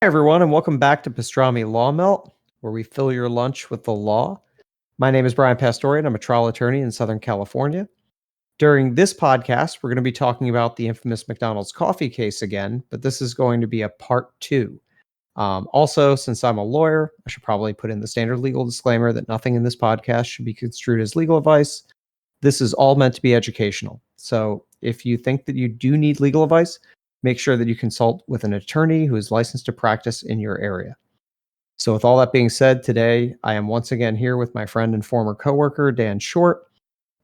Hi, everyone, and welcome back to Pastrami Law Melt, where we fill your lunch with the law. My name is Brian Pastorian. I'm a trial attorney in Southern California. During this podcast, we're going to be talking about the infamous McDonald's coffee case again, but this is going to be a part 2. Also, since I'm a lawyer, I should probably put in the standard legal disclaimer that nothing in this podcast should be construed as legal advice. This is all meant to be educational. So if you think that you do need legal advice, make sure that you consult with an attorney who is licensed to practice in your area. So with all that being said, today I am once again here with my friend and former coworker, Dan Short.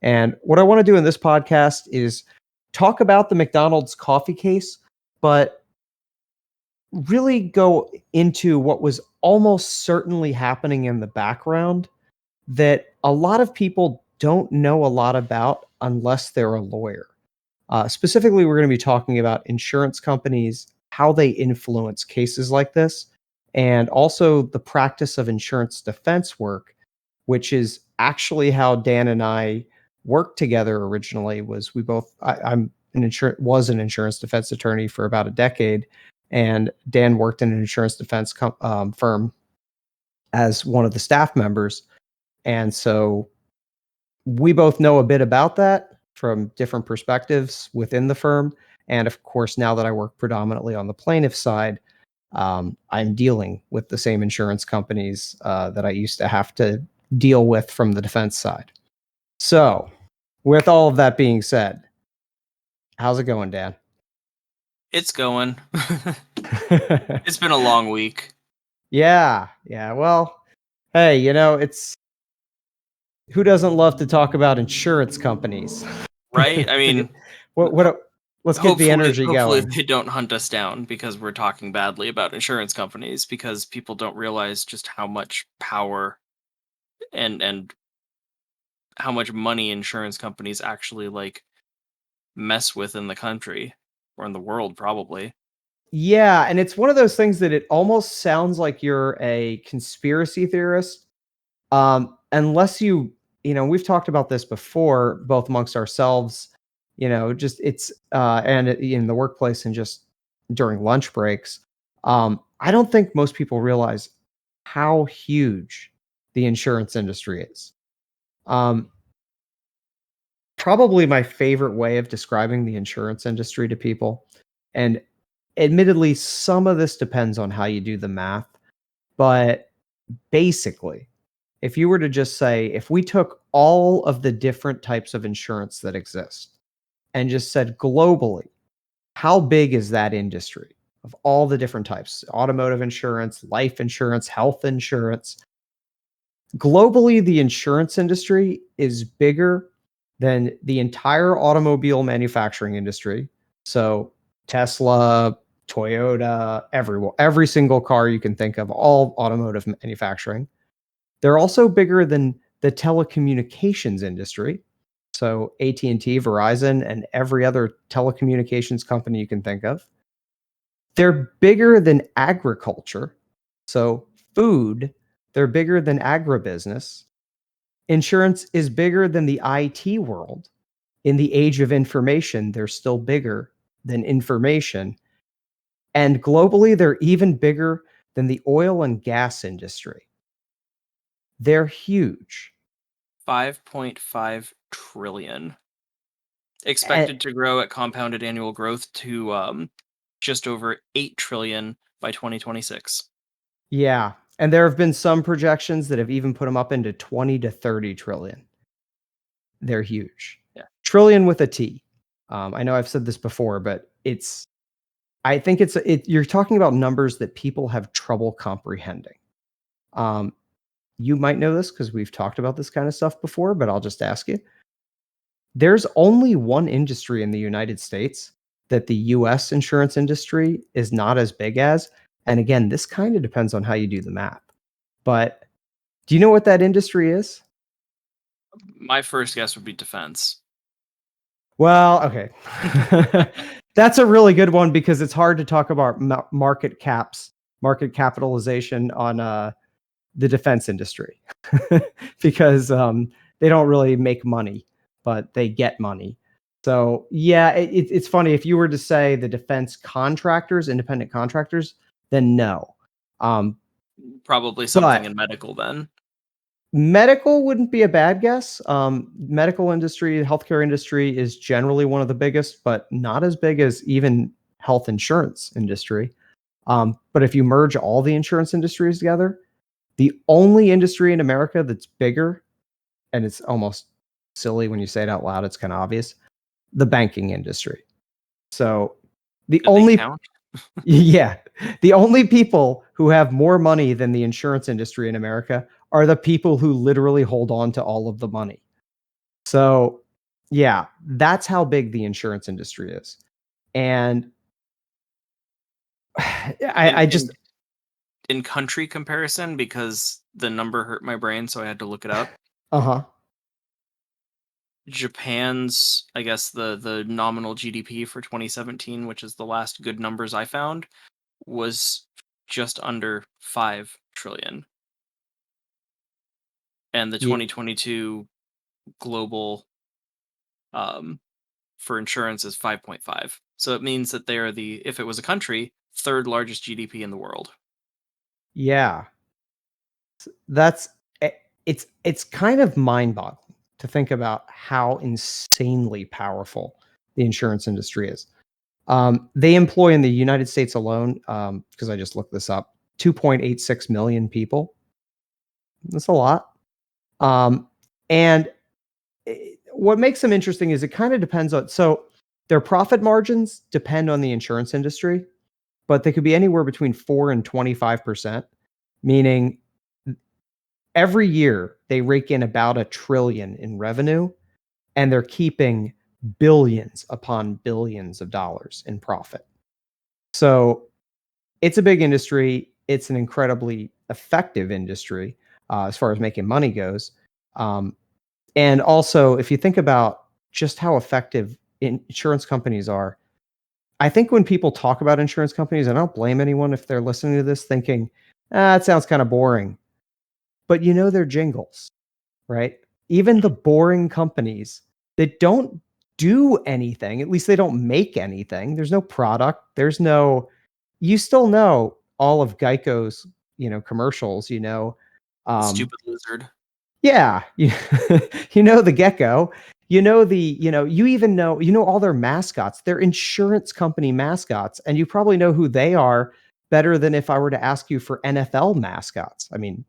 And what I want to do in this podcast is talk about the McDonald's coffee case, but really go into what was almost certainly happening in the background that a lot of people don't know a lot about unless they're a lawyer. Specifically, we're going to be talking about insurance companies, how they influence cases like this, and also the practice of insurance defense work, which is actually how Dan and I worked together originally. Was we both? Was an insurance defense attorney for about a decade, and Dan worked in an insurance defense firm as one of the staff members, and so we both know a bit about that from different perspectives within the firm. And of course, now that I work predominantly on the plaintiff side, I'm dealing with the same insurance companies that I used to have to deal with from the defense side. So, with all of that being said, how's it going, Dan? It's going. It's been a long week. Yeah. Well, hey, it's who doesn't love to talk about insurance companies? Right? I mean, let's get the energy going. Hopefully they don't hunt us down because we're talking badly about insurance companies, because people don't realize just how much power and how much money insurance companies actually mess with in the country or in the world, probably. Yeah, and it's one of those things that it almost sounds like you're a conspiracy theorist. Unless we've talked about this before, both amongst ourselves, just it's and in the workplace and just during lunch breaks. I don't think most people realize how huge the insurance industry is. Probably my favorite way of describing the insurance industry to people, and admittedly, some of this depends on how you do the math, but basically, if you were to just say, if we took all of the different types of insurance that exist and just said globally, how big is that industry of all the different types? Automotive insurance, life insurance, health insurance. Globally, the insurance industry is bigger than the entire automobile manufacturing industry. So Tesla, Toyota, every single car you can think of, all automotive manufacturing. They're also bigger than the telecommunications industry. So AT&T, Verizon, and every other telecommunications company you can think of. They're bigger than agriculture. So food, they're bigger than agribusiness. Insurance is bigger than the IT world. In the age of information, they're still bigger than information. And globally, they're even bigger than the oil and gas industry. They're huge. 5.5 trillion. Expected to grow at compounded annual growth to just over 8 trillion by 2026. Yeah. And there have been some projections that have even put them up into 20 to 30 trillion. They're huge. Yeah. Trillion with a T. I know I've said this before, but I think you're talking about numbers that people have trouble comprehending. You might know this because we've talked about this kind of stuff before, but I'll just ask you. There's only one industry in the United States that the US insurance industry is not as big as. And again, this kind of depends on how you do the math. But do you know what that industry is? My first guess would be defense. Well, okay. That's a really good one because it's hard to talk about market capitalization on the defense industry because they don't really make money, but they get money. So yeah, it's funny. If you were to say the defense contractors, independent contractors, then no. Probably something But in medical then. medical wouldn't be a bad guess. Medical industry, healthcare industry is generally one of the biggest, but not as big as even health insurance industry. But if you merge all the insurance industries together, the only industry in America that's bigger, and it's almost silly when you say it out loud, it's kind of obvious, the banking industry. So the Did they only count? yeah, the only people who have more money than the insurance industry in America are the people who literally hold on to all of the money. So, yeah, that's how big the insurance industry is. And I, In I in just, in country comparison, because the number hurt my brain, so I had to look it up. uh huh, Japan's, I guess the nominal GDP for 2017, which is the last good numbers I found, was just under 5 trillion. And the yeah, 2022 global um for insurance is 5.5. So it means that they are the, if it was a country, third largest GDP in the world. yeah. That's it's kind of mind-boggling to think about how insanely powerful the insurance industry is. They employ in the United States alone, because I just looked this up, 2.86 million people. That's a lot. And what makes them interesting is it kind of depends on, so their profit margins depend on the insurance industry, but they could be anywhere between 4 and 25%, meaning every year they rake in about $1 trillion in revenue, and they're keeping billions upon billions of dollars in profit. So it's a big industry. It's an incredibly effective industry as far as making money goes. And also, if you think about just how effective insurance companies are, I think when people talk about insurance companies, I don't blame anyone if they're listening to this thinking, it sounds kind of boring. But you know their jingles, right? Even the boring companies that don't do anything, at least they don't make anything. There's no product. There's no, you still know all of Geico's, commercials, The um, stupid lizard. yeah, you know the gecko, you even know all their mascots, their insurance company mascots, and you probably know who they are better than if I were to ask you for NFL mascots. I mean,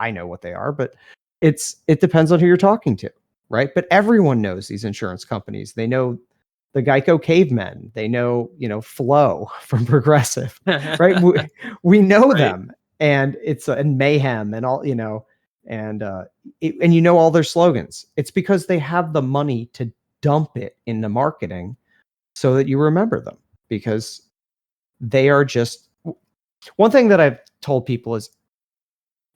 I know what they are, but it depends on who you're talking to, right? But everyone knows these insurance companies. They know the Geico cavemen. They know, Flo from Progressive, right? We know Right? them, and it's and Mayhem and all, and and you know all their slogans. It's because they have the money to dump it into marketing so that you remember them, because they are just one thing that I've told people is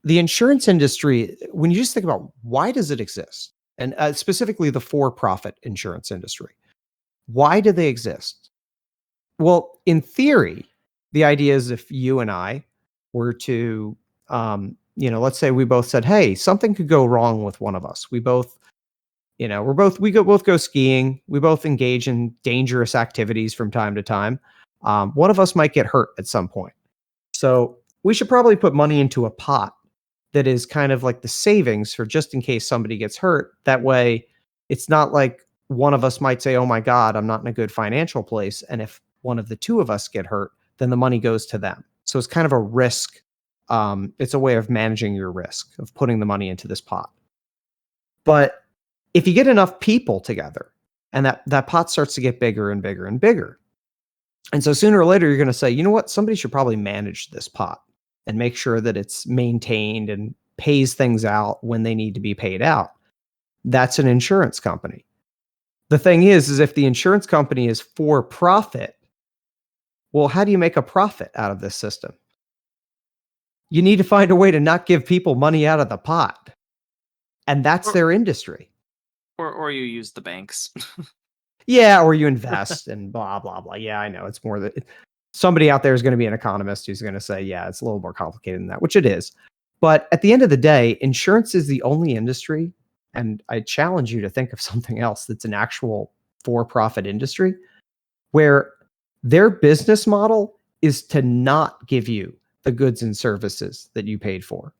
the insurance industry, when you just think about why does it exist, and specifically the for-profit insurance industry, why do they exist? Well, in theory, the idea is if you and I were to, let's say we both said, "Hey, something could go wrong with one of us." We both, both go skiing. We both engage in dangerous activities from time to time. One of us might get hurt at some point, so we should probably put money into a pot that is kind of like the savings for just in case somebody gets hurt. That way, it's not like one of us might say, "Oh my God, I'm not in a good financial place." And if one of the two of us get hurt, then the money goes to them. So it's kind of a risk. It's a way of managing your risk of putting the money into this pot. But if you get enough people together and that pot starts to get bigger and bigger and bigger, and so sooner or later, you're going to say, you know what? Somebody should probably manage this pot and make sure that it's maintained and pays things out when they need to be paid out. That's an insurance company. The thing is if the insurance company is for profit, well, how do you make a profit out of this system? You need to find a way to not give people money out of the pot. And that's Or their industry. or you use the banks. Yeah, or you invest and blah, blah, blah. Yeah, I know. It's more that somebody out there is going to be an economist who's going to say, yeah, it's a little more complicated than that, which it is. But at the end of the day, insurance is the only industry, and I challenge you to think of something else that's an actual for-profit industry where their business model is to not give you the goods and services that you paid for.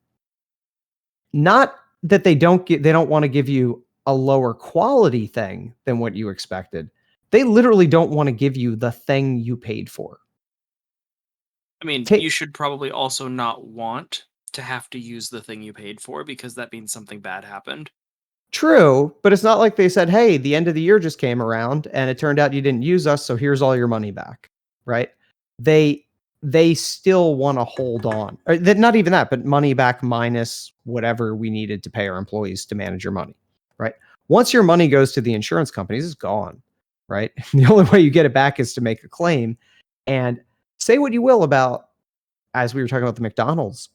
Not that they don't want to give you a lower quality thing than what you expected. They literally don't want to give you the thing you paid for. I mean, Take you should probably also not want to have to use the thing you paid for because that means something bad happened. True, but it's not like they said, "Hey, the end of the year just came around and it turned out you didn't use us, so here's all your money back." Right? They still want to hold on. Or not even that, but money back minus whatever we needed to pay our employees to manage your money, right? Once your money goes to the insurance companies, it's gone, right? The only way you get it back is to make a claim. And say what you will about, as we were talking about the McDonald's,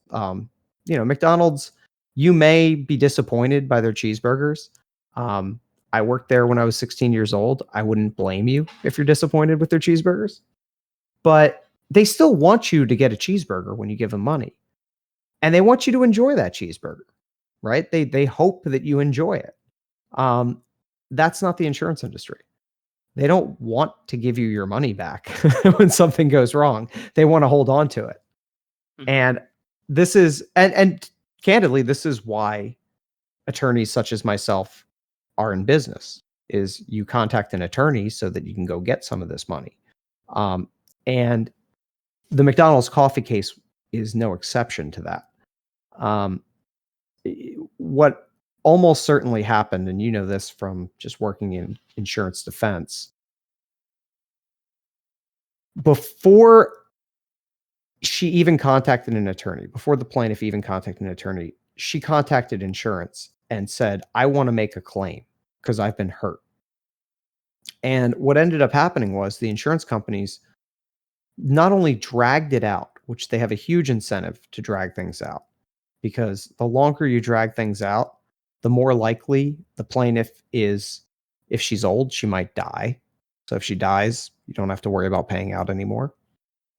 McDonald's, you may be disappointed by their cheeseburgers. I worked there when I was 16 years old. I wouldn't blame you if you're disappointed with their cheeseburgers, but they still want you to get a cheeseburger when you give them money, and they want you to enjoy that cheeseburger, right? They hope that you enjoy it. That's not the insurance industry. They don't want to give you your money back when something goes wrong. They want to hold on to it. Mhm. And this is, and candidly, this is why attorneys such as myself are in business, is you contact an attorney so that you can go get some of this money. And the McDonald's coffee case is no exception to that. What almost certainly happened, and you know this from just working in insurance defense, before she even contacted an attorney, before the plaintiff even contacted an attorney, she contacted insurance and said, "I want to make a claim because I've been hurt." And what ended up happening was the insurance companies not only dragged it out, which they have a huge incentive to drag things out, because the longer you drag things out, the more likely the plaintiff is, if she's old, she might die. So if she dies, you don't have to worry about paying out anymore.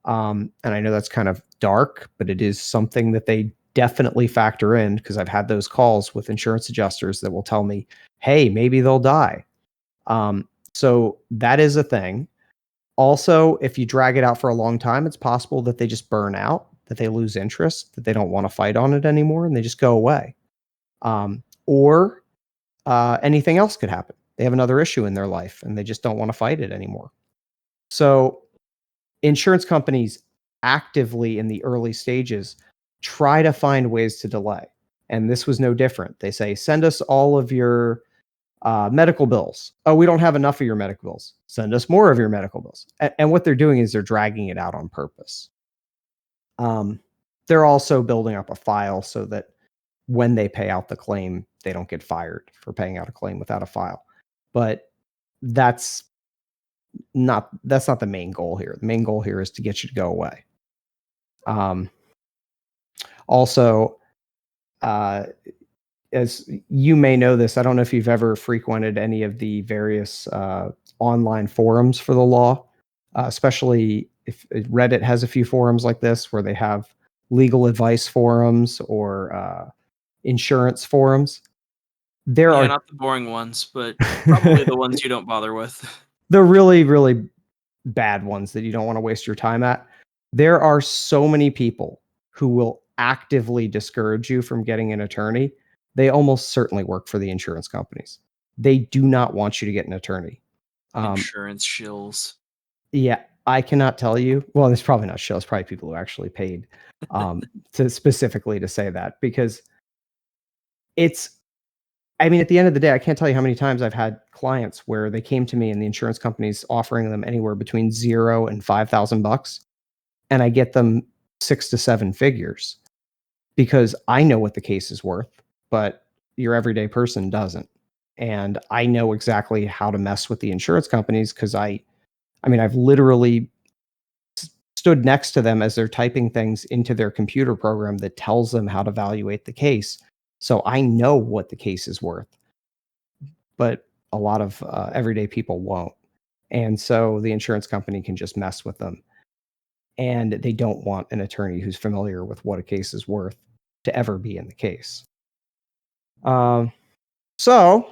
And I know that's kind of dark, but it is something that they definitely factor in, because I've had those calls with insurance adjusters that will tell me, "Hey, maybe they'll die." So that is a thing. Also, if you drag it out for a long time, it's possible that they just burn out, that they lose interest, that they don't want to fight on it anymore, and they just go away. Or anything else could happen. They have another issue in their life and they just don't want to fight it anymore. So insurance companies actively in the early stages try to find ways to delay. And this was no different. They say, "Send us all of your medical bills." "Oh, we don't have enough of your medical bills." "Send us more of your medical bills." And what they're doing is they're dragging it out on purpose. They're also building up a file so that when they pay out the claim, they don't get fired for paying out a claim without a file. But that's not the main goal here. The main goal here is to get you to go away. Also, as you may know this, I don't know if you've ever frequented any of the various online forums for the law, especially if Reddit has a few forums like this where they have legal advice forums or insurance forums. There Yeah, are not the boring ones, but probably the ones you don't bother with. the really, really bad ones that you don't want to waste your time at. There are so many people who will actively discourage you from getting an attorney. They almost certainly work for the insurance companies. They do not want you to get an attorney. Insurance shills. Yeah, I cannot tell you. Well, there's probably not shows, probably people who actually paid to specifically to say that, because it's, I mean, at the end of the day, I can't tell you how many times I've had clients where they came to me and the insurance company's offering them anywhere between $0 and $5,000, and I get them 6 to 7 figures because I know what the case is worth, but your everyday person doesn't. And I know exactly how to mess with the insurance companies because I mean, I've literally stood next to them as they're typing things into their computer program that tells them how to evaluate the case. So I know what the case is worth, but a lot of everyday people won't. And so the insurance company can just mess with them. And they don't want an attorney who's familiar with what a case is worth to ever be in the case. So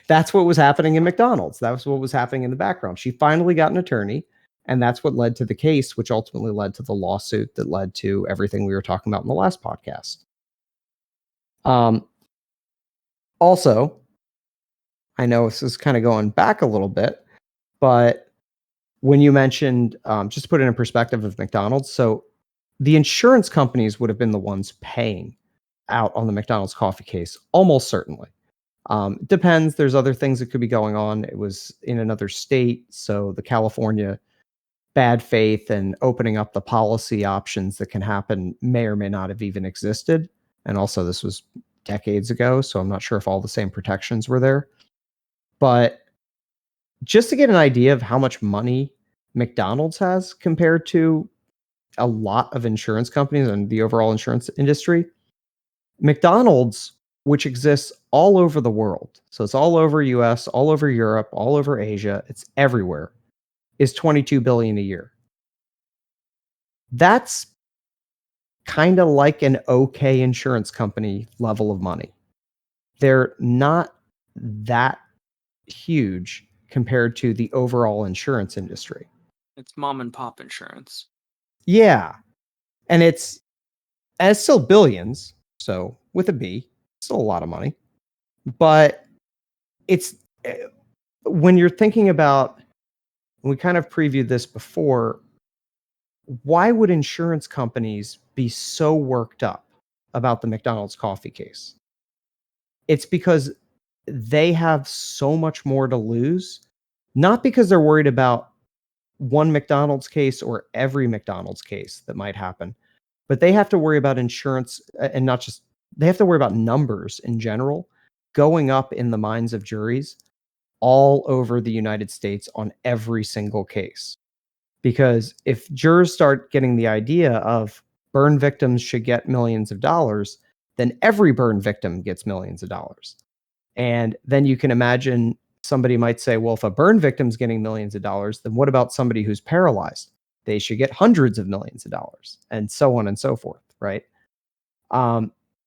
that's what was happening in McDonald's. That was what was happening in the background. She finally got an attorney. And that's what led to the case, which ultimately led to the lawsuit that led to everything we were talking about in the last podcast. Also, I know this is kind of going back a little bit, but when you mentioned, just to put it in perspective of McDonald's, so the insurance companies would have been the ones paying out on the McDonald's coffee case, almost certainly. Depends. There's other things that could be going on. It was in another state, so the California bad faith and opening up the policy options that can happen may or may not have even existed. And also, this was decades ago, so I'm not sure if all the same protections were there. But just to get an idea of how much money McDonald's has compared to a lot of insurance companies and the overall insurance industry, McDonald's, which exists all over the world, so it's all over US, all over Europe, all over Asia, it's everywhere, is 22 billion a year. That's kind of like an okay insurance company level of money. They're not that huge compared to the overall insurance industry. It's mom and pop insurance. Yeah. And it's still billions, so with a B, still a lot of money. But it's when you're thinking about, we kind of previewed this before, why would insurance companies be so worked up about the McDonald's coffee case? It's because they have so much more to lose, not because they're worried about one McDonald's case or every McDonald's case that might happen, but they have to worry about insurance, and not just, they have to worry about numbers in general going up in the minds of juries all over the United States on every single case. Because if jurors start getting the idea of burn victims should get millions of dollars, then every burn victim gets millions of dollars. And then you can imagine somebody might say, well, if a burn victim's getting millions of dollars, then what about somebody who's paralyzed? They should get hundreds of millions of dollars, and so on and so forth, right?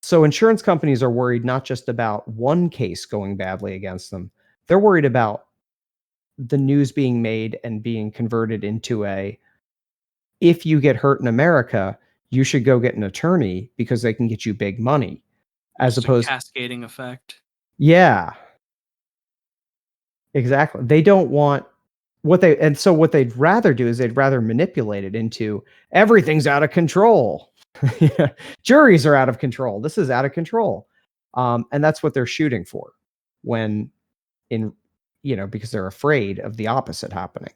So insurance companies are worried not just about one case going badly against them, they're worried about the news being made and being converted into if you get hurt in America, you should go get an attorney because they can get you big money. As Just opposed, a cascading effect. yeah, exactly. They don't want what they'd rather do is they'd rather manipulate it into everything's out of control. Juries are out of control. This is out of control. And that's what they're shooting for when because they're afraid of the opposite happening.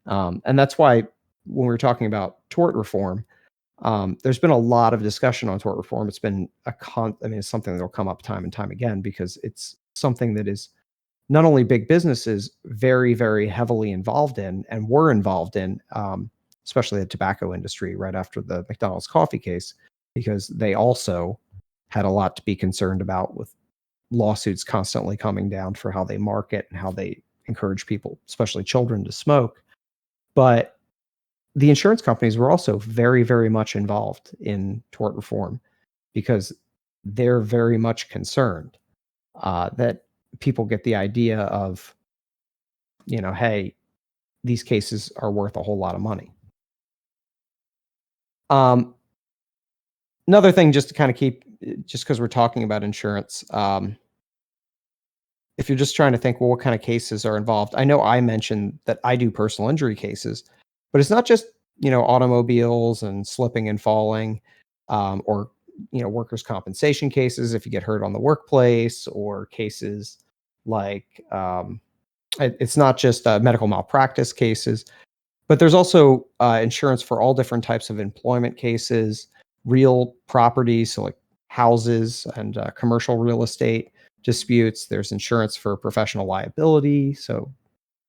And that's why when we were talking about tort reform, there's been a lot of discussion on tort reform. It's been it's something that'll come up time and time again because it's something that is not only big businesses very, very heavily involved in and were involved in, especially the tobacco industry right after the McDonald's coffee case, because they also had a lot to be concerned about with lawsuits constantly coming down for how they market and how they encourage people, especially children, to smoke. But the insurance companies were also very, very much involved in tort reform because they're very much concerned that people get the idea of, hey, these cases are worth a whole lot of money. Another thing, just to kind of keep, just because we're talking about insurance, if you're just trying to think, well, what kind of cases are involved? I know I mentioned that I do personal injury cases, but it's not just, automobiles and slipping and falling, or, workers' compensation cases if you get hurt on the workplace, or cases like, it's not just medical malpractice cases, but there's also insurance for all different types of employment cases, real property, so like houses and commercial real estate disputes. There's insurance for professional liability, so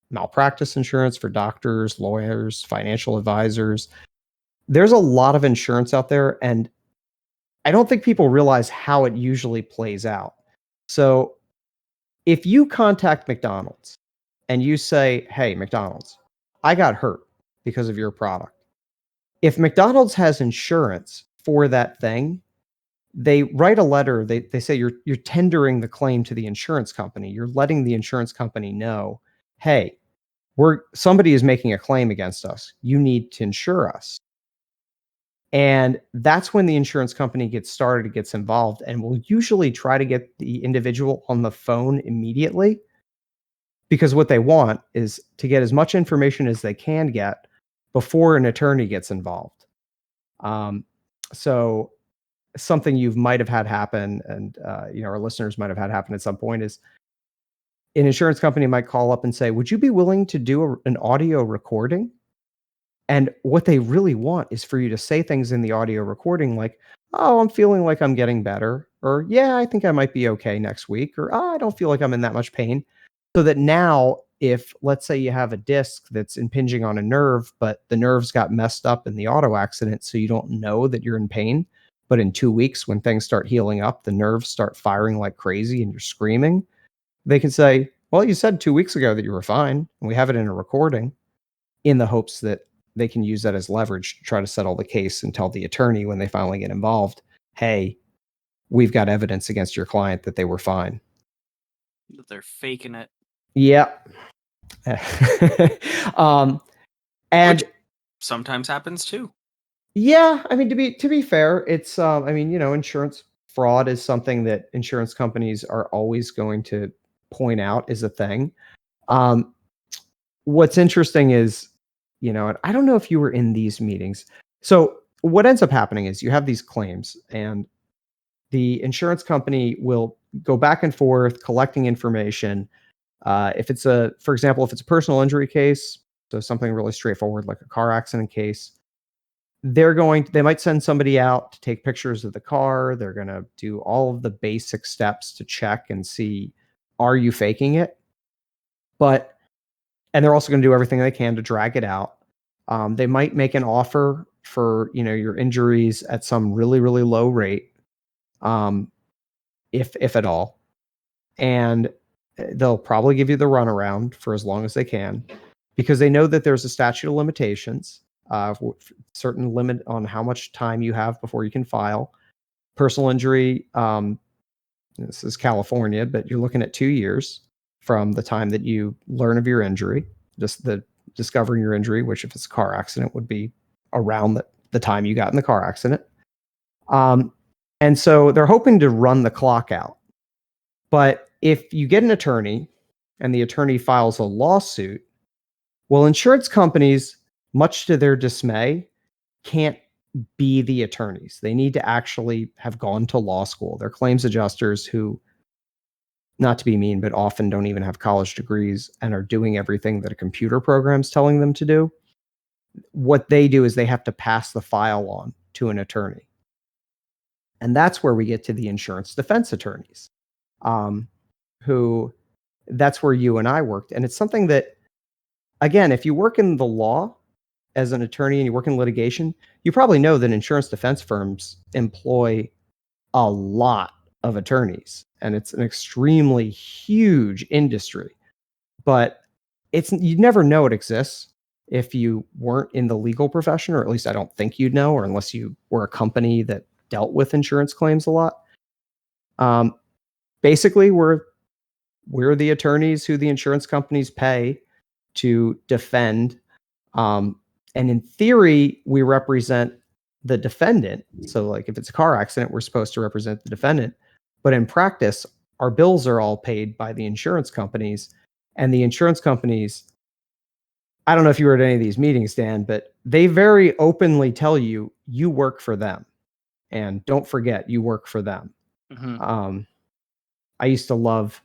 malpractice insurance for doctors, lawyers, financial advisors. There's a lot of insurance out there, and I don't think people realize how it usually plays out. So if you contact McDonald's and you say, hey, McDonald's, I got hurt because of your product. If McDonald's has insurance for that thing, they write a letter. They say you're tendering the claim to the insurance company. You're letting the insurance company know, hey, somebody is making a claim against us. You need to insure us. And that's when the insurance company gets involved, and will usually try to get the individual on the phone immediately, because what they want is to get as much information as they can get before an attorney gets involved. So something you might have had happen, and our listeners might have had happen at some point, is an insurance company might call up and say, "Would you be willing to do an audio recording?" And what they really want is for you to say things in the audio recording like, "Oh, I'm feeling like I'm getting better," or "Yeah, I think I might be okay next week," or "Oh, I don't feel like I'm in that much pain." So that now, if let's say you have a disc that's impinging on a nerve, but the nerves got messed up in the auto accident, so you don't know that you're in pain. But in 2 weeks, when things start healing up, the nerves start firing like crazy and you're screaming. They can say, "Well, you said 2 weeks ago that you were fine, and we have it in a recording," in the hopes that they can use that as leverage to try to settle the case and tell the attorney when they finally get involved, "Hey, we've got evidence against your client that they were fine." They're faking it. Yeah. And which sometimes happens too. yeah, I mean, to be fair, it's insurance fraud is something that insurance companies are always going to point out is a thing. Um, what's interesting is, and I don't know if you were in these meetings. So what ends up happening is you have these claims, and the insurance company will go back and forth collecting information. If it's for example, if it's a personal injury case, so something really straightforward like a car accident case, they might send somebody out to take pictures of the car. They're going to do all of the basic steps to check and see, are you faking it? And they're also going to do everything they can to drag it out. They might make an offer for, your injuries at some really, really low rate, if at all. And they'll probably give you the runaround for as long as they can, because they know that there's a statute of limitations, certain limit on how much time you have before you can file. Personal injury, this is California, but you're looking at 2 years from the time that you learn of your injury, just the discovering your injury, which if it's a car accident would be around the time you got in the car accident. And so they're hoping to run the clock out. But if you get an attorney and the attorney files a lawsuit, well, insurance companies, much to their dismay, can't be the attorneys. They need to actually have gone to law school. They're claims adjusters who, not to be mean, but often don't even have college degrees and are doing everything that a computer program's telling them to do. What they do is they have to pass the file on to an attorney. And that's where we get to the insurance defense attorneys, who that's where you and I worked. And it's something that, again, if you work in the law as an attorney and you work in litigation, you probably know that insurance defense firms employ a lot of attorneys, and it's an extremely huge industry. But you'd never know it exists if you weren't in the legal profession, or at least I don't think you'd know, or unless you were a company that dealt with insurance claims a lot. Basically, we're the attorneys who the insurance companies pay to defend. And in theory, we represent the defendant. So, like, if it's a car accident, we're supposed to represent the defendant. But in practice, our bills are all paid by the insurance companies. And the insurance companies, I don't know if you were at any of these meetings, Dan, but they very openly tell you, you work for them. And don't forget, you work for them. Mm-hmm. I used to love,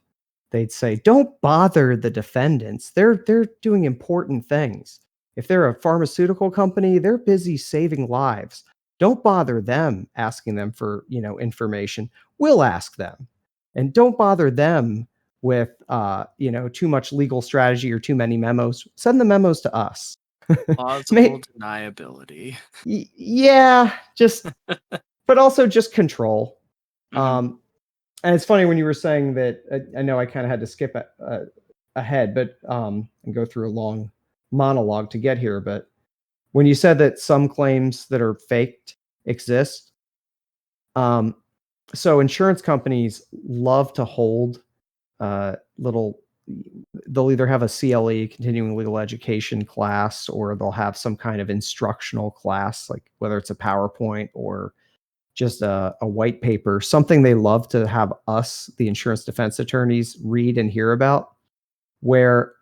they'd say, "Don't bother the defendants. They're doing important things. If they're a pharmaceutical company, they're busy saving lives. Don't bother them asking them for, information. We'll ask them. And don't bother them with too much legal strategy or too many memos. Send the memos to us." Plausible deniability. Yeah, but also just control. Mm-hmm. And it's funny when you were saying that, I know I kind of had to skip ahead, but and go through a long monologue to get here. But when you said that some claims that are faked exist, so insurance companies love to hold little they'll either have a CLE, continuing legal education class, or they'll have some kind of instructional class, like whether it's a PowerPoint or just a white paper, something they love to have us, the insurance defense attorneys, read and hear about, where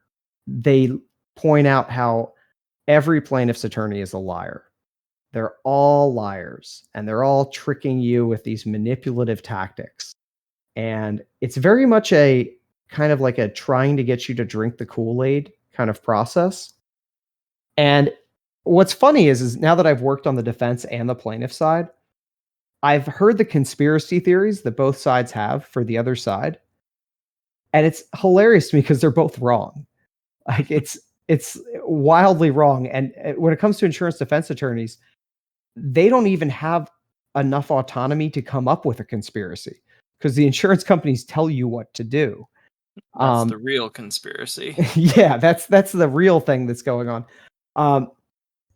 they point out how every plaintiff's attorney is a liar. They're all liars, and they're all tricking you with these manipulative tactics. And it's very much a kind of like a trying to get you to drink the Kool-Aid kind of process. And what's funny is now that I've worked on the defense and the plaintiff side, I've heard the conspiracy theories that both sides have for the other side. And it's hilarious to me because they're both wrong. Like it's wildly wrong. And when it comes to insurance defense attorneys, they don't even have enough autonomy to come up with a conspiracy because the insurance companies tell you what to do. That's the real conspiracy. Yeah, that's the real thing that's going on.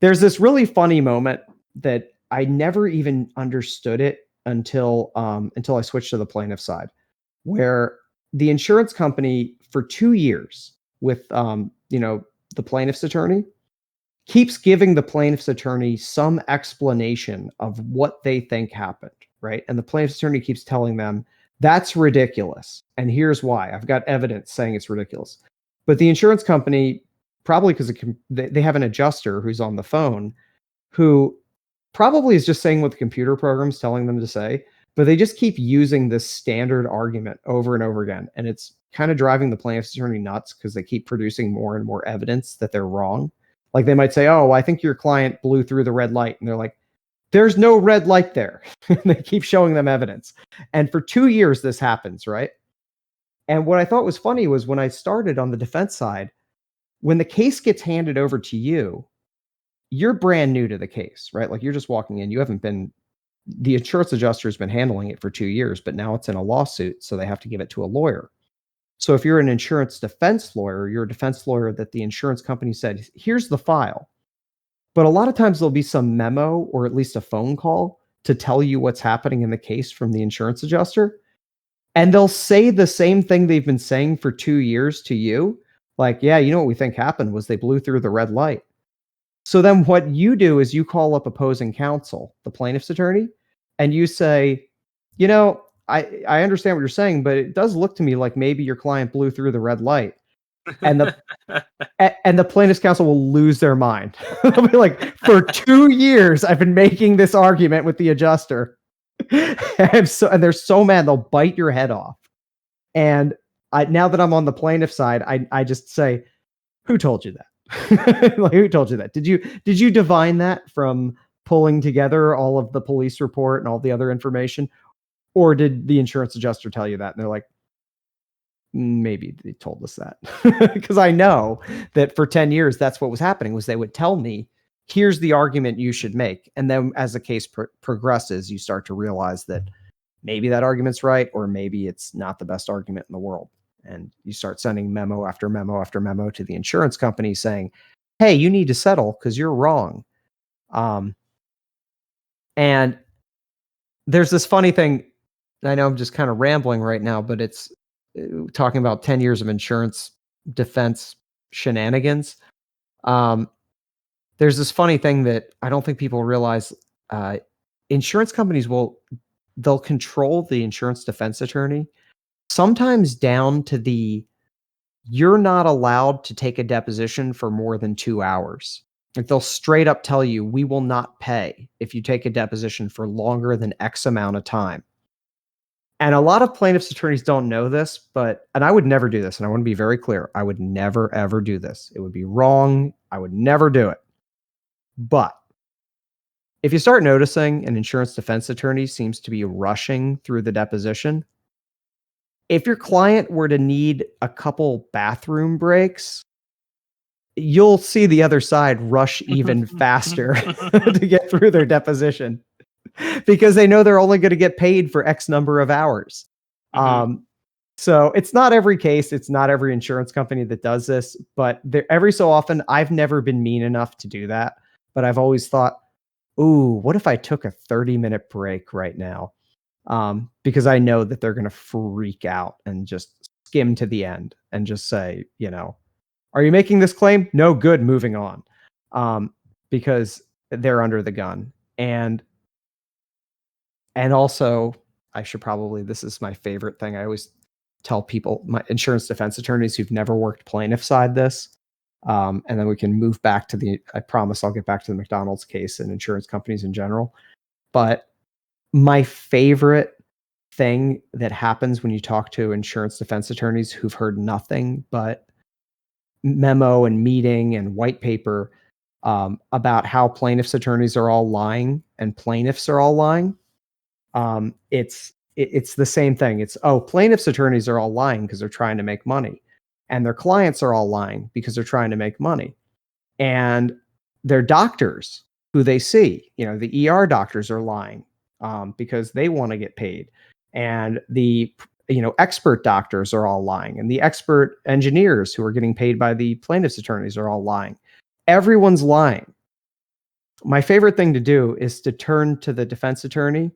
There's this really funny moment that I never even understood it until I switched to the plaintiff side, where the insurance company for 2 years with the plaintiff's attorney keeps giving the plaintiff's attorney some explanation of what they think happened, right? And the plaintiff's attorney keeps telling them, that's ridiculous. And here's why. I've got evidence saying it's ridiculous. But the insurance company, probably because they have an adjuster who's on the phone who probably is just saying what the computer program's telling them to say, but they just keep using this standard argument over and over again. And it's kind of driving the plaintiff's attorney nuts because they keep producing more and more evidence that they're wrong. Like they might say, oh, I think your client blew through the red light. And they're like, there's no red light there. And they keep showing them evidence. And for 2 years, this happens, right? And what I thought was funny was when I started on the defense side, when the case gets handed over to you, you're brand new to the case, right? Like you're just walking in. You haven't been, the insurance adjuster has been handling it for 2 years, but now it's in a lawsuit. So they have to give it to a lawyer. So if you're an insurance defense lawyer, you're a defense lawyer that the insurance company said, here's the file. But a lot of times there'll be some memo or at least a phone call to tell you what's happening in the case from the insurance adjuster. And they'll say the same thing they've been saying for 2 years to you. Like, yeah, you know what we think happened was they blew through the red light. So then what you do is you call up opposing counsel, the plaintiff's attorney, and you say, I understand what you're saying, but it does look to me like maybe your client blew through the red light. And the plaintiff's counsel will lose their mind. They'll be like, for 2 years, I've been making this argument with the adjuster. And they're so mad, they'll bite your head off. And now that I'm on the plaintiff side, I just say, who told you that? Like, who told you that? Did you divine that from pulling together all of the police report and all the other information? Or did the insurance adjuster tell you that? And they're like, maybe they told us that. Because I know that for 10 years, that's what was happening, was they would tell me, here's the argument you should make. And then as the case progresses, you start to realize that maybe that argument's right, or maybe it's not the best argument in the world. And you start sending memo after memo after memo to the insurance company saying, hey, you need to settle because you're wrong. And there's this funny thing. I know I'm just kind of rambling right now, but it's talking about 10 years of insurance defense shenanigans. There's this funny thing that I don't think people realize. Insurance companies they'll control the insurance defense attorney, sometimes down to you're not allowed to take a deposition for more than 2 hours. Like they'll straight up tell you, we will not pay if you take a deposition for longer than X amount of time. And a lot of plaintiffs' attorneys don't know this, and I would never do this. And I want to be very clear. I would never, ever do this. It would be wrong. I would never do it. But if you start noticing an insurance defense attorney seems to be rushing through the deposition, if your client were to need a couple bathroom breaks, you'll see the other side rush even faster to get through their deposition. Because they know they're only going to get paid for X number of hours. So it's not every case. It's not every insurance company that does this. But every so often, I've never been mean enough to do that. But I've always thought, ooh, what if I took a 30-minute break right now? Because I know that they're going to freak out and just skim to the end and just say, are you making this claim? No, good, moving on. Because they're under the gun. And also, I should probably, this is my favorite thing. I always tell people, my insurance defense attorneys who've never worked plaintiff side this. And then we can move back to I promise I'll get back to the McDonald's case and insurance companies in general. But my favorite thing that happens when you talk to insurance defense attorneys who've heard nothing but memo and meeting and white paper about how plaintiffs' attorneys are all lying and plaintiffs are all lying. It's the same thing. It's, plaintiffs' attorneys are all lying because they're trying to make money, and their clients are all lying because they're trying to make money, and their doctors who they see, the ER doctors are lying because they want to get paid, and the expert doctors are all lying, and the expert engineers who are getting paid by the plaintiffs' attorneys are all lying. Everyone's lying. My favorite thing to do is to turn to the defense attorney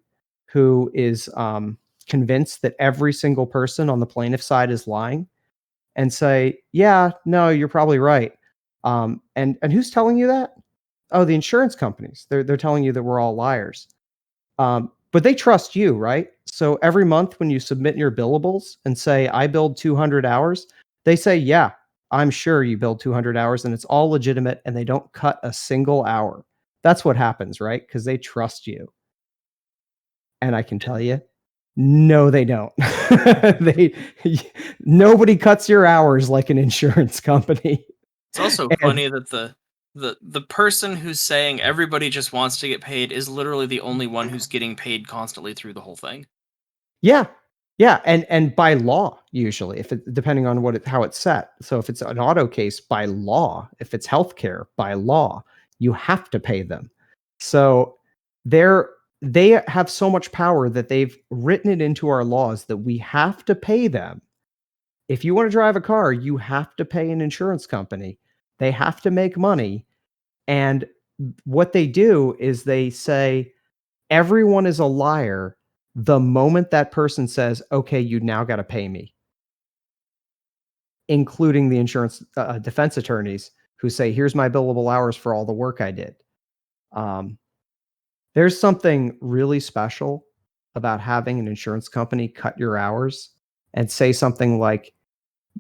who is convinced that every single person on the plaintiff side is lying and say, yeah, no, you're probably right. And who's telling you that? Oh, the insurance companies. They're telling you that we're all liars. But they trust you, right? So every month when you submit your billables and say, I billed 200 hours, they say, yeah, I'm sure you billed 200 hours and it's all legitimate and they don't cut a single hour. That's what happens, right? Because they trust you. And I can tell you, no, they don't. Nobody cuts your hours like an insurance company. It's also funny that the person who's saying everybody just wants to get paid is literally the only one who's getting paid constantly through the whole thing. Yeah. Yeah, and by law usually, if it depending on how it's set. So if it's an auto case, by law, if it's healthcare, by law, you have to pay them. So they have so much power that they've written it into our laws that we have to pay them. If you want to drive a car, you have to pay an insurance company. They have to make money. And what they do is they say everyone is a liar the moment that person says, okay, you now got to pay me, including the insurance defense attorneys who say, here's my billable hours for all the work I did. There's something really special about having an insurance company cut your hours and say something like,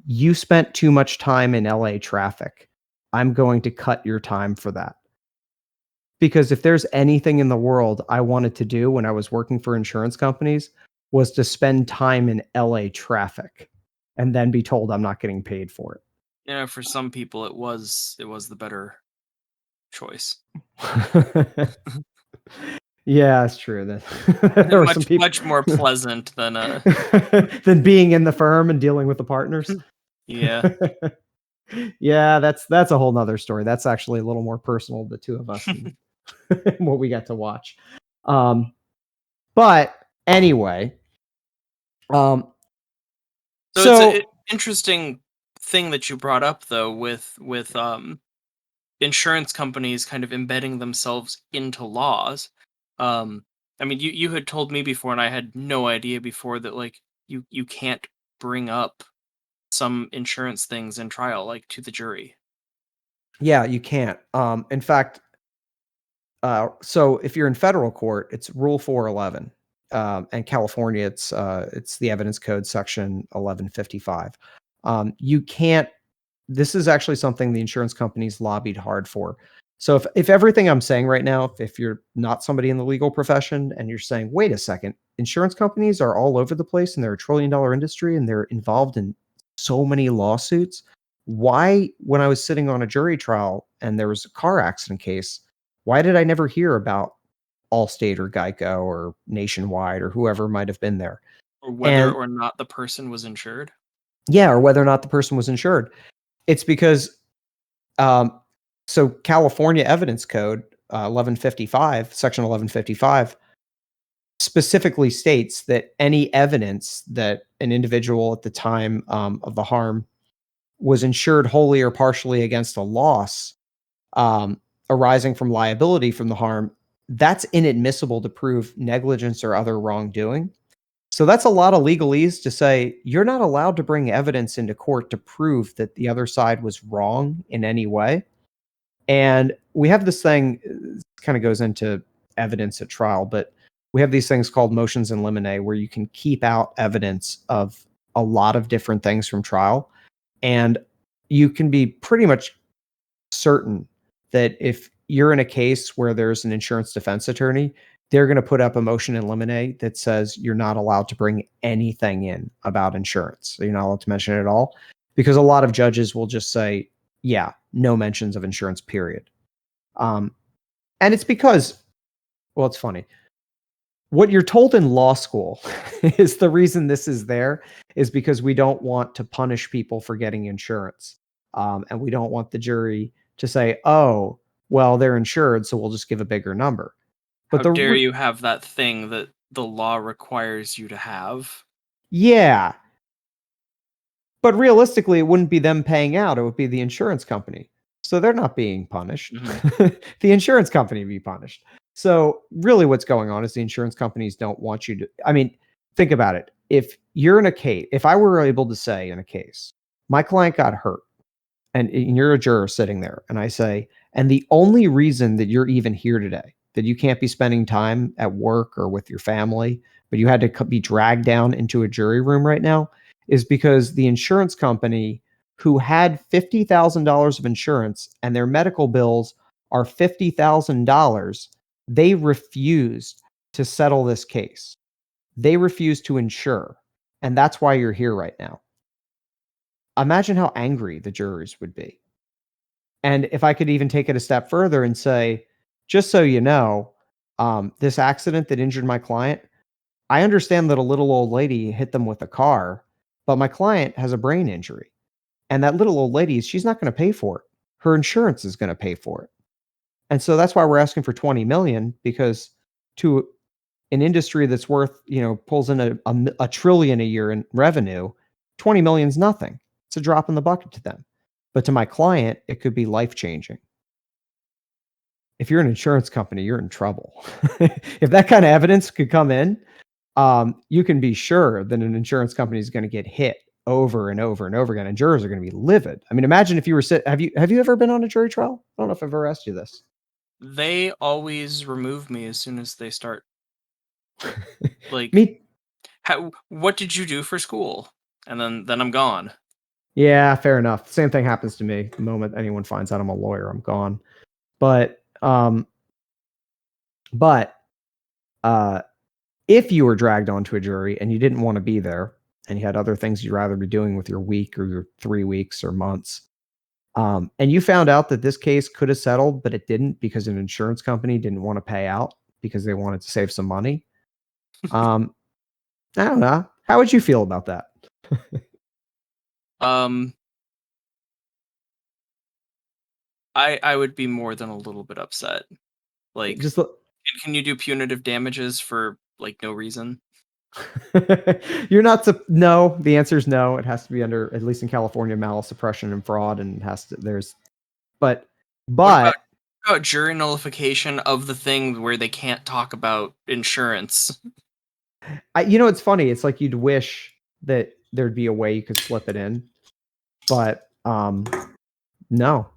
you spent too much time in LA traffic. I'm going to cut your time for that. Because if there's anything in the world I wanted to do when I was working for insurance companies was to spend time in LA traffic and then be told I'm not getting paid for it. Yeah, for some people it was the better choice. Yeah, it's true. There were some people much more pleasant than than being in the firm and dealing with the partners. Yeah. Yeah, that's a whole nother story. That's actually a little more personal, the two of us, and what we got to watch. But anyway, so it's an interesting thing that you brought up though with insurance companies kind of embedding themselves into laws. I mean, you had told me before, and I had no idea before that like you can't bring up some insurance things in trial, like to the jury. yeah, you can't. In fact, so if you're in federal court, it's Rule 411. And California, it's the Evidence Code Section 1155. You can't. This is actually something the insurance companies lobbied hard for. So if everything I'm saying right now, if you're not somebody in the legal profession and you're saying, wait a second, insurance companies are all over the place and they're $1 trillion industry and they're involved in so many lawsuits. Why, when I was sitting on a jury trial and there was a car accident case, why did I never hear about Allstate or Geico or Nationwide or whoever might have been there? Or whether or not the person was insured. Yeah, or whether or not the person was insured. It's because so California Evidence Code 1155, Section 1155, specifically states that any evidence that an individual at the time of the harm was insured wholly or partially against a loss arising from liability from the harm, that's inadmissible to prove negligence or other wrongdoing. So that's a lot of legalese to say you're not allowed to bring evidence into court to prove that the other side was wrong in any way. And we have this thing, kind of goes into evidence at trial, but we have these things called motions in limine where you can keep out evidence of a lot of different things from trial. And you can be pretty much certain that if you're in a case where there's an insurance defense attorney, they're going to put up a motion in limine that says you're not allowed to bring anything in about insurance. So you're not allowed to mention it at all, because a lot of judges will just say, yeah, no mentions of insurance, period. And it's because, well, it's funny. What you're told in law school is the reason this is there is because we don't want to punish people for getting insurance. And we don't want the jury to say, oh, well, they're insured, so we'll just give a bigger number. How But dare you have that thing that the law requires you to have? Yeah. But realistically, it wouldn't be them paying out. It would be the insurance company. So they're not being punished. The insurance company would be punished. So really what's going on is the insurance companies don't want you to, I mean, think about it. If you're in a case, if I were able to say in a case, my client got hurt and you're a juror sitting there and I say, and the only reason that you're even here today, that you can't be spending time at work or with your family, but you had to be dragged down into a jury room right now, is because the insurance company who had $50,000 of insurance and their medical bills are $50,000, they refused to settle this case. They refused to insure. And that's why you're here right now. Imagine how angry the jurors would be. And if I could even take it a step further and say, just so you know, this accident that injured my client, I understand that a little old lady hit them with a car, but my client has a brain injury. And that little old lady, she's not going to pay for it. Her insurance is going to pay for it. And so that's why we're asking for 20 million, because to an industry that's worth, pulls in a trillion a year in revenue, 20 million is nothing. It's a drop in the bucket to them. But to my client, it could be life-changing. If you're an insurance company, you're in trouble. If that kind of evidence could come in, you can be sure that an insurance company is going to get hit over and over and over again, and jurors are going to be livid. I mean, imagine if you were have you ever been on a jury trial? I don't know if I've ever asked you this. They always remove me as soon as they start. Like, what did you do for school? And then I'm gone. Yeah, fair enough. Same thing happens to me. The moment anyone finds out I'm a lawyer, I'm gone. But if you were dragged onto a jury and you didn't want to be there and you had other things you'd rather be doing with your week or your 3 weeks or months, and you found out that this case could have settled, but it didn't because an insurance company didn't want to pay out because they wanted to save some money. I don't know. How would you feel about that? I would be more than a little bit upset. Like, Just can you do punitive damages for like no reason? You're not no. The answer is no. It has to be under, at least in California, malice, suppression, and fraud, and but What about jury nullification of the thing where they can't talk about insurance? It's funny. It's like you'd wish that there'd be a way you could slip it in, but no.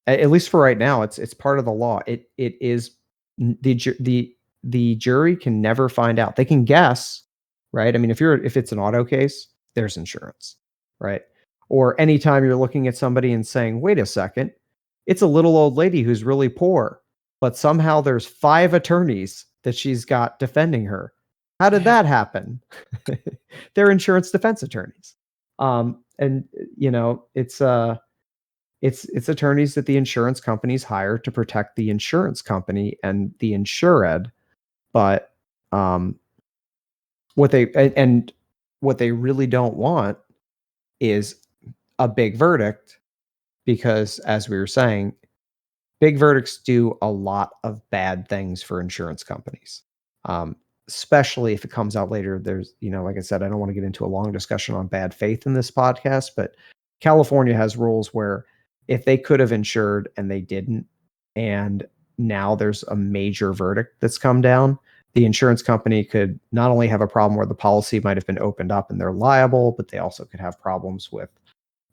At least for right now, it's part of the law. It is the jury can never find out. They can guess, right? I mean, if it's an auto case, there's insurance, right? Or anytime you're looking at somebody and saying, wait a second, it's a little old lady who's really poor, but somehow there's 5 attorneys that she's got defending her. How did that happen? They're insurance defense attorneys. And it's attorneys that the insurance companies hire to protect the insurance company and the insured. But what they really don't want is a big verdict, because as we were saying, big verdicts do a lot of bad things for insurance companies. Especially if it comes out later. There's, like I said, I don't want to get into a long discussion on bad faith in this podcast, but California has rules where if they could have insured and they didn't, and now there's a major verdict that's come down, the insurance company could not only have a problem where the policy might have been opened up and they're liable, but they also could have problems with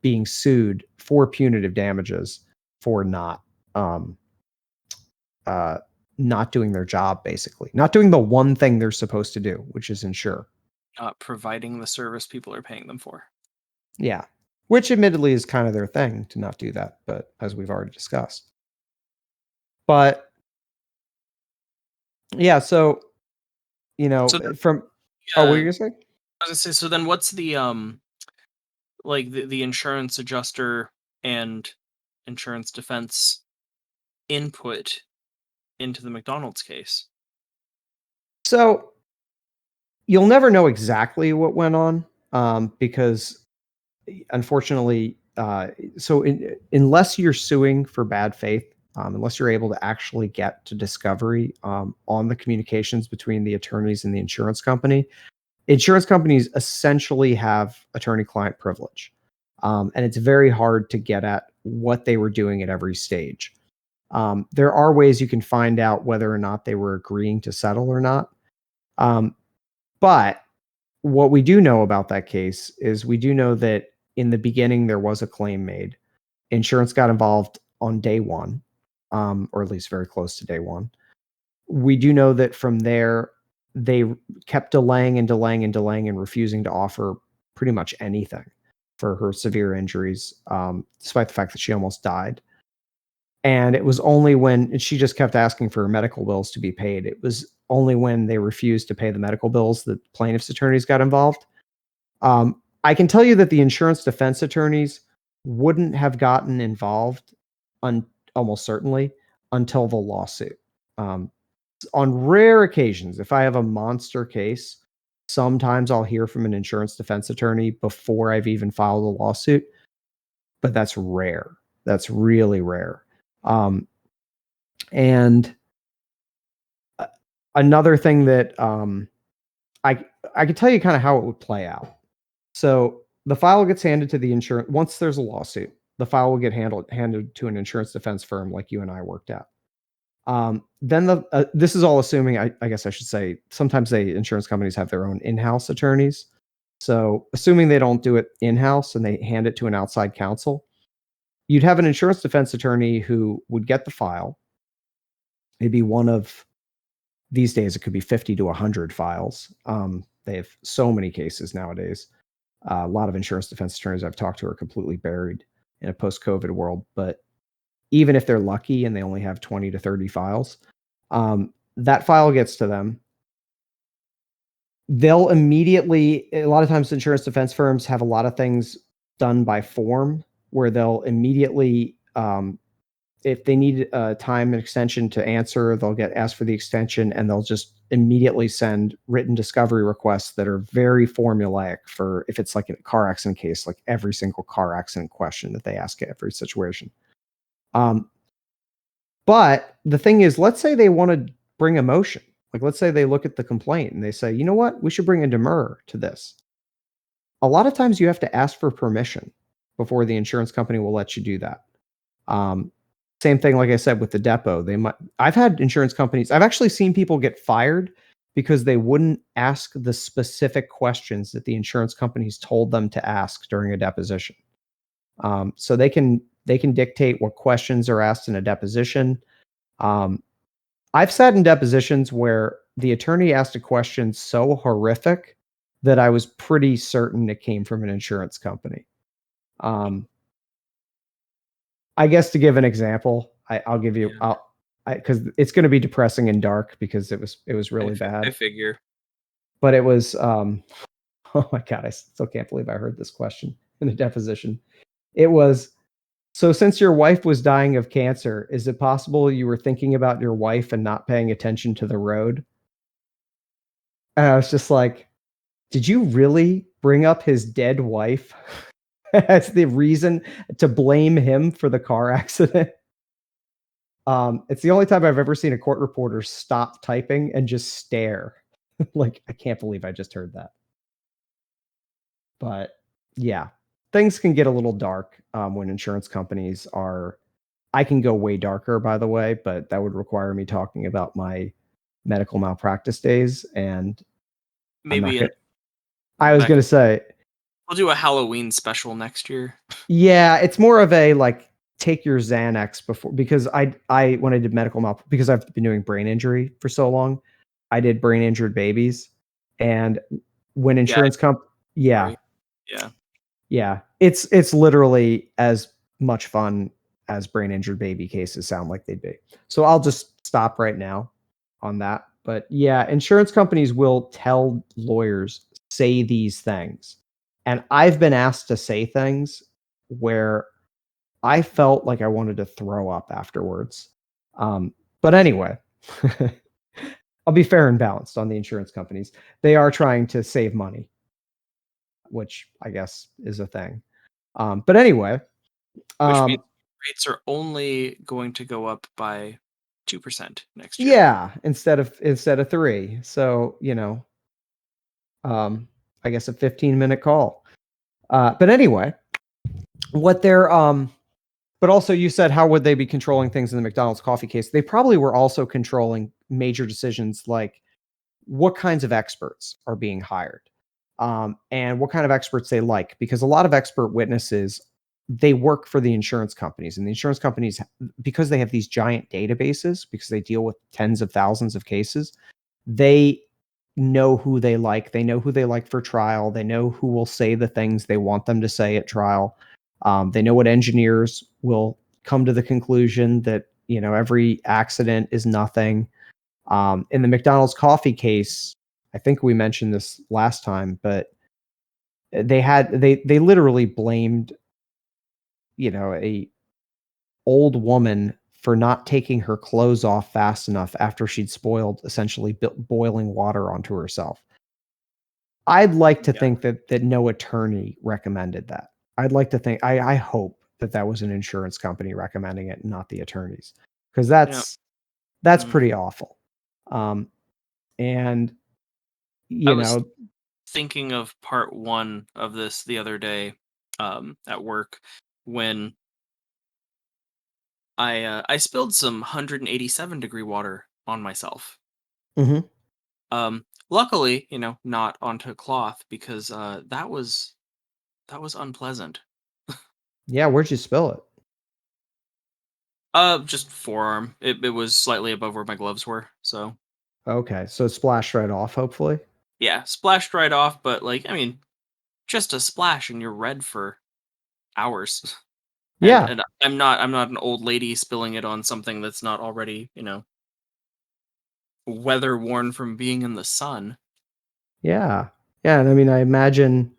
being sued for punitive damages for not doing their job, basically not doing the one thing they're supposed to do, which is insure. Not providing the service people are paying them for. Yeah, which admittedly is kind of their thing to not do that, but as we've already discussed. But yeah, so from what were you gonna say? I was gonna say, so then what's the like the insurance adjuster and insurance defense input into the McDonald's case? So you'll never know exactly what went on, because unfortunately, unless you're suing for bad faith, unless you're able to actually get to discovery on the communications between the attorneys and the insurance companies essentially have attorney-client privilege, and it's very hard to get at what they were doing at every stage. There are ways you can find out whether or not they were agreeing to settle or not, but what we do know about that case is we do know that in the beginning there was a claim made. Insurance got involved on day one, or at least very close to day one. We do know that from there they kept delaying and delaying and delaying and refusing to offer pretty much anything for her severe injuries, despite the fact that she almost died. And it was only when she just kept asking for her medical bills to be paid. It was only when they refused to pay the medical bills that plaintiff's attorneys got involved. I can tell you that the insurance defense attorneys wouldn't have gotten involved almost certainly until the lawsuit. On rare occasions, if I have a monster case, sometimes I'll hear from an insurance defense attorney before I've even filed a lawsuit, but that's rare. That's really rare. And another thing that I could tell you kind of how it would play out. So the file gets handed to the insurance. Once there's a lawsuit, the file will get handed to an insurance defense firm like you and I worked at. Then this is all assuming, I guess I should say, sometimes insurance companies have their own in-house attorneys. So assuming they don't do it in-house and they hand it to an outside counsel, you'd have an insurance defense attorney who would get the file. It'd be one of these days, it could be 50 to 100 files. They have so many cases nowadays. A lot of insurance defense attorneys I've talked to are completely buried in a post-COVID world. But even if they're lucky and they only have 20 to 30 files, that file gets to them. They'll immediately, a lot of times insurance defense firms have a lot of things done by form where they'll immediately, if they need a time and extension to answer, they'll get asked for the extension and they'll just immediately send written discovery requests that are very formulaic for if it's like a car accident case, like every single car accident question that they ask at every situation. But the thing is, let's say they want to bring a motion. Like, let's say they look at the complaint and they say, you know what, we should bring a demur to this. A lot of times you have to ask for permission before the insurance company will let you do that. Same thing, like I said, with the depot. I've had insurance companies, I've actually seen people get fired because they wouldn't ask the specific questions that the insurance companies told them to ask during a deposition. So they can dictate what questions are asked in a deposition. I've sat in depositions where the attorney asked a question so horrific that I was pretty certain it came from an insurance company. I guess to give an example, I'll give you, because it's going to be depressing and dark because it was really bad. I figure. But it was, oh my God, I still can't believe I heard this question in a deposition. It was, so since your wife was dying of cancer, is it possible you were thinking about your wife and not paying attention to the road? And I was just like, did you really bring up his dead wife as the reason to blame him for the car accident? It's the only time I've ever seen a court reporter stop typing and just stare. Like, I can't believe I just heard that. But yeah, things can get a little dark when insurance companies are. I can go way darker, by the way, but that would require me talking about my medical malpractice days, and I'm not Maybe gonna. I was gonna say, we'll do a Halloween special next year. yeah, it's more of a like take your Xanax before, because I when I did medical mal, because I've been doing brain injury for so long, I did brain injured babies, and when insurance yeah, Sorry. Yeah. yeah, it's literally as much fun as brain injured baby cases sound like they'd be. So I'll just stop right now on that. But yeah, insurance companies will tell lawyers, say these things. And I've been asked to say things where I felt like I wanted to throw up afterwards. But anyway, I'll be fair and balanced on the insurance companies. They are trying to save money, which I guess is a thing. But anyway, Which means rates are only going to go up by 2% next year. yeah, instead of 3. So, I guess a 15-minute call. But anyway, what they're but also you said, how would they be controlling things in the McDonald's coffee case? They probably were also controlling major decisions like what kinds of experts are being hired, and what kind of experts they like, because a lot of expert witnesses, they work for the insurance companies, and the insurance companies, because they have these giant databases, because they deal with tens of thousands of cases, they know who they like. They know who they like for trial. They know who will say the things they want them to say at trial. They know what engineers will come to the conclusion that every accident is nothing. In the McDonald's coffee case, I think we mentioned this last time, but they literally blamed a old woman for not taking her clothes off fast enough after she'd spoiled essentially boiling water onto herself. I'd like to think that no attorney recommended that. I'd like to think, I hope that was an insurance company recommending it, not the attorneys, because that's pretty awful. And I was thinking of part 1 of this the other day at work when I spilled some 187-degree water on myself. Mhm. Luckily, not onto cloth, because that was unpleasant. Yeah, where'd you spill it? Just forearm. It was slightly above where my gloves were, so Okay, so it splashed right off, hopefully? yeah, splashed right off, but just a splash and you're red for hours. And Yeah. and I'm not an old lady spilling it on something that's not already, weather worn from being in the sun. Yeah. Yeah, and I mean, I imagine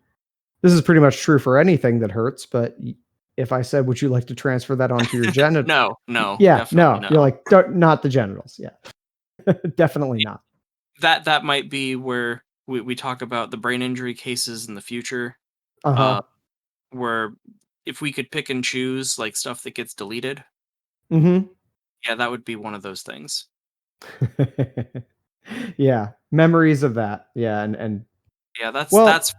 this is pretty much true for anything that hurts, but if I said, "Would you like to transfer that onto your genital?" No, no, Yeah, definitely no. You're no. like, not the genitals." Yeah. Definitely not. That might be where we talk about the brain injury cases in the future, uh, Uh-huh. where if we could pick and choose, like, stuff that gets deleted, Mhm. yeah, that would be one of those things. Yeah, memories of that. Yeah, and Yeah, well, that's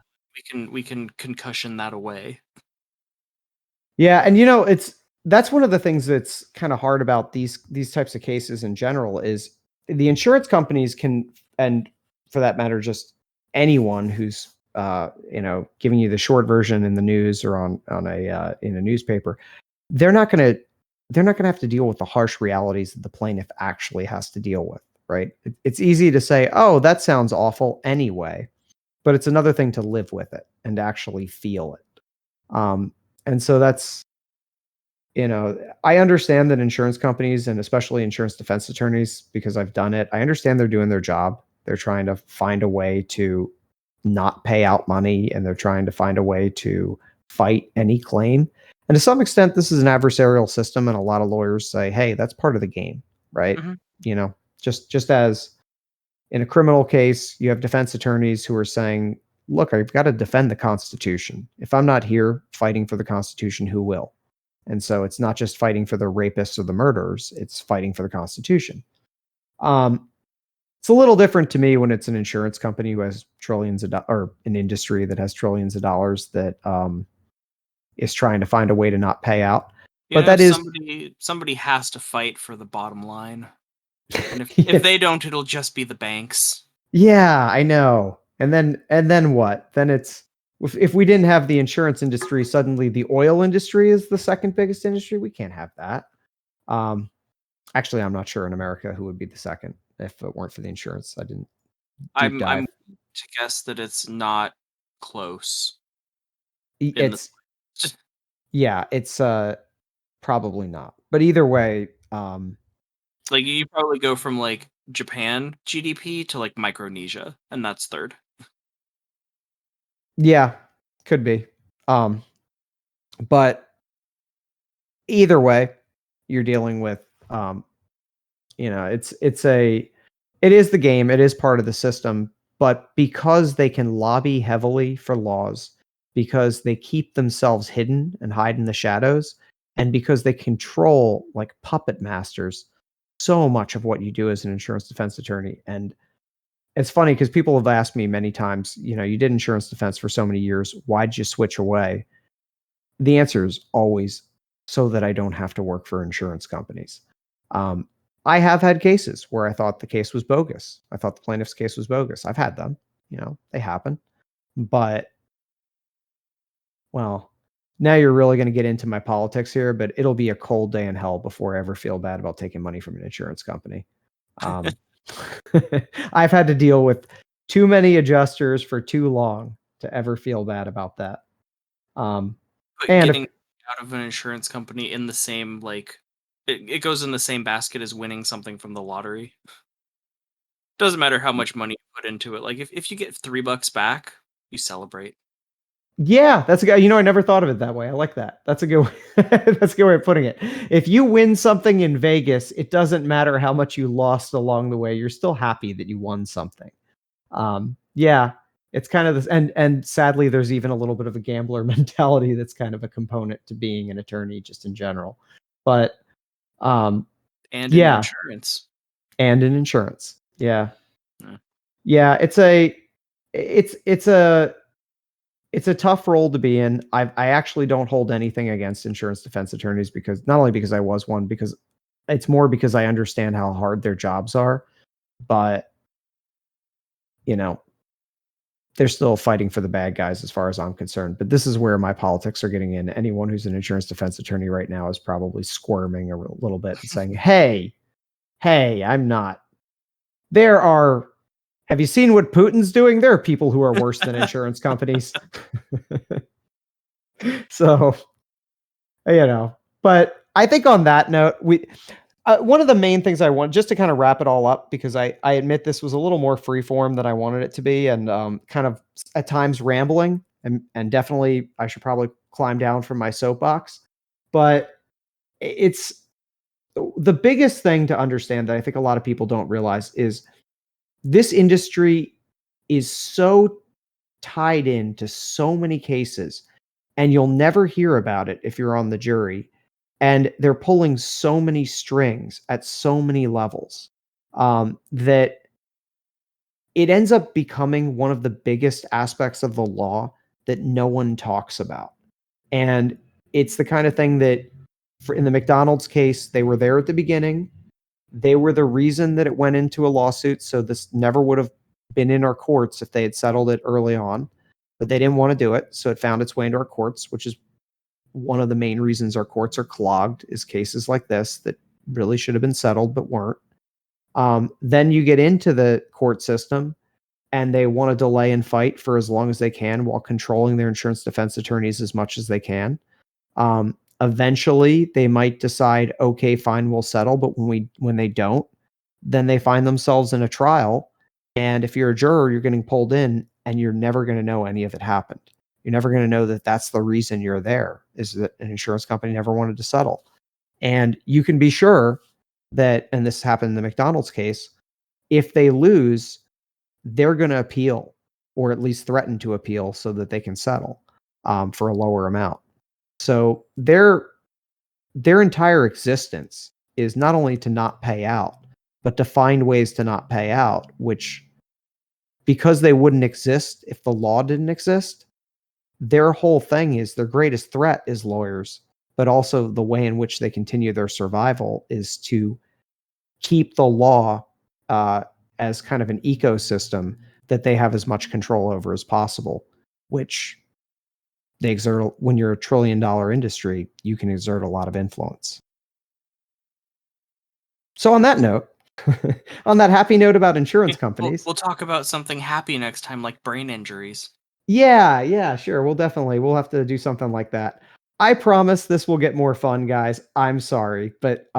we can concussion that away. yeah, and that's one of the things that's kind of hard about these types of cases in general is the insurance companies can, and for that matter, just anyone who's giving you the short version in the news or on a in a newspaper, they're not going to have to deal with the harsh realities that the plaintiff actually has to deal with, right? It's easy to say, "Oh, that sounds awful anyway," but it's another thing to live with it and to actually feel it. And so that's, I understand that insurance companies and especially insurance defense attorneys, because I've done it, I understand they're doing their job. They're trying to find a way to not pay out money, and they're trying to find a way to fight any claim. And to some extent, this is an adversarial system, and a lot of lawyers say, "Hey, that's part of the game," right? Mhm. You know, just as in a criminal case, you have defense attorneys who are saying, "Look, I've got to defend the Constitution. If I'm not here fighting for the Constitution, who will?" And so it's not just fighting for the rapists or the murderers, it's fighting for the Constitution. Um, it's a little different to me when it's an insurance company who has trillions of or an industry that has trillions of dollars that is trying to find a way to not pay out. But that is, Somebody has to fight for the bottom line. And if Yeah. they don't, it'll just be the banks. Yeah, I know. And then what? Then it's if we didn't have the insurance industry, suddenly the oil industry is the second biggest industry. We can't have that. Um, Actually, I'm not sure in America who would be the second if it weren't for the insurance. I didn't deep I'm dive. to guess that it's not close in the It's yeah, it's probably not. But either way, like you probably go from like Japan GDP to like Micronesia, and that's third. yeah, could be. Um, but either way, you're dealing with it is the game, it is part of the system, but because they can lobby heavily for laws, because they keep themselves hidden and hide in the shadows, and because they control like puppet masters so much of what you do as an insurance defense attorney. And it's funny because people have asked me many times, you did insurance defense for so many years, why'd you switch away? The answer is always so that I don't have to work for insurance companies. Um, I have had cases where I thought the case was bogus. I thought the plaintiff's case was bogus. I've had them, they happen. But, well, now you're really going to get into my politics here, but it'll be a cold day in hell before I ever feel bad about taking money from an insurance company. Um, I've had to deal with too many adjusters for too long to ever feel bad about that. But And getting out of an insurance company in the same like it goes in the same basket as winning something from the lottery. Doesn't matter how much money you put into it. Like if you get $3 back, you celebrate. Yeah, that's a good. I never thought of it that way. I like that. That's a good. That's a good way of putting it. If you win something in Vegas, it doesn't matter how much you lost along the way. You're still happy that you won something. Yeah, it's kind of this, and sadly, there's even a little bit of a gambler mentality that's kind of a component to being an attorney, just in general. But um, And in yeah, insurance. and in insurance. Yeah, Yeah. yeah. It's it's a tough role to be in. I actually don't hold anything against insurance defense attorneys because not only because I was one, because it's more because I understand how hard their jobs are, but you know, they're still fighting for the bad guys as far as I'm concerned. But this is where my politics are getting in. Anyone who's an insurance defense attorney right now is probably squirming a little bit and saying, hey, I'm not. There are Have you seen what Putin's doing? There are people who are worse than insurance companies. So, but I think on that note, one of the main things I want, just to kind of wrap it all up, because I admit this was a little more freeform than I wanted it to be, and kind of at times rambling, and definitely I should probably climb down from my soapbox. But it's the biggest thing to understand that I think a lot of people don't realize is this industry is so tied into so many cases, and you'll never hear about it if you're on the jury. And they're pulling so many strings at so many levels, that it ends up becoming one of the biggest aspects of the law that no one talks about. And it's the kind of thing that, in the McDonald's case, they were there at the beginning. They were the reason that it went into a lawsuit. So this never would have been in our courts if they had settled it early on, but they didn't want to do it. So it found its way into our courts, which is one of the main reasons our courts are clogged, is cases like this that really should have been settled but weren't. Then you get into the court system and they want to delay and fight for as long as they can while controlling their insurance defense attorneys as much as they can. Eventually, they might decide, okay, fine, we'll settle. But when they don't, then they find themselves in a trial. And if you're a juror, you're getting pulled in, and you're never going to know any of it happened. You're never going to know that that's the reason you're there, is that an insurance company never wanted to settle. And you can be sure that, and this happened in the McDonald's case, if they lose, they're going to appeal, or at least threaten to appeal, so that they can settle for a lower amount. So their entire existence is not only to not pay out, but to find ways to not pay out, which, because they wouldn't exist if the law didn't exist, their whole thing is their greatest threat is lawyers, but also the way in which they continue their survival is to keep the law as kind of an ecosystem that they have as much control over as possible, which they exert. When you're a $1 trillion industry, you can exert a lot of influence. So on that note, on that happy note about insurance companies, We'll talk about something happy next time, like brain injuries. yeah, sure. We'll have to do something like that. I promise this will get more fun, guys. I'm sorry, but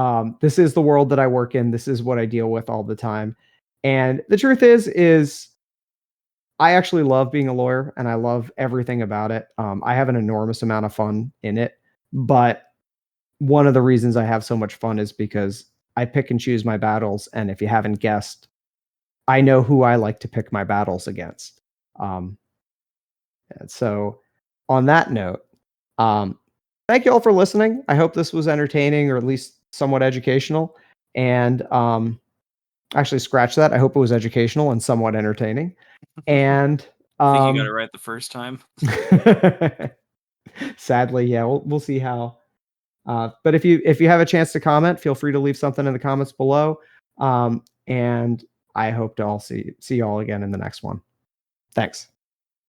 this is the world that I work in. This is what I deal with all the time. And the truth is I actually love being a lawyer and I love everything about it. I have an enormous amount of fun in it, but one of the reasons I have so much fun is because I pick and choose my battles. And if you haven't guessed, I know who I like to pick my battles against. And so, on that note, um, thank you all for listening. I hope this was entertaining or at least somewhat educational. And actually, scratch that. I hope it was educational and somewhat entertaining. And I think you got it right the first time. sadly, yeah, we'll see how. But if you have a chance to comment, feel free to leave something in the comments below. And I hope to all see you all again in the next one. Thanks.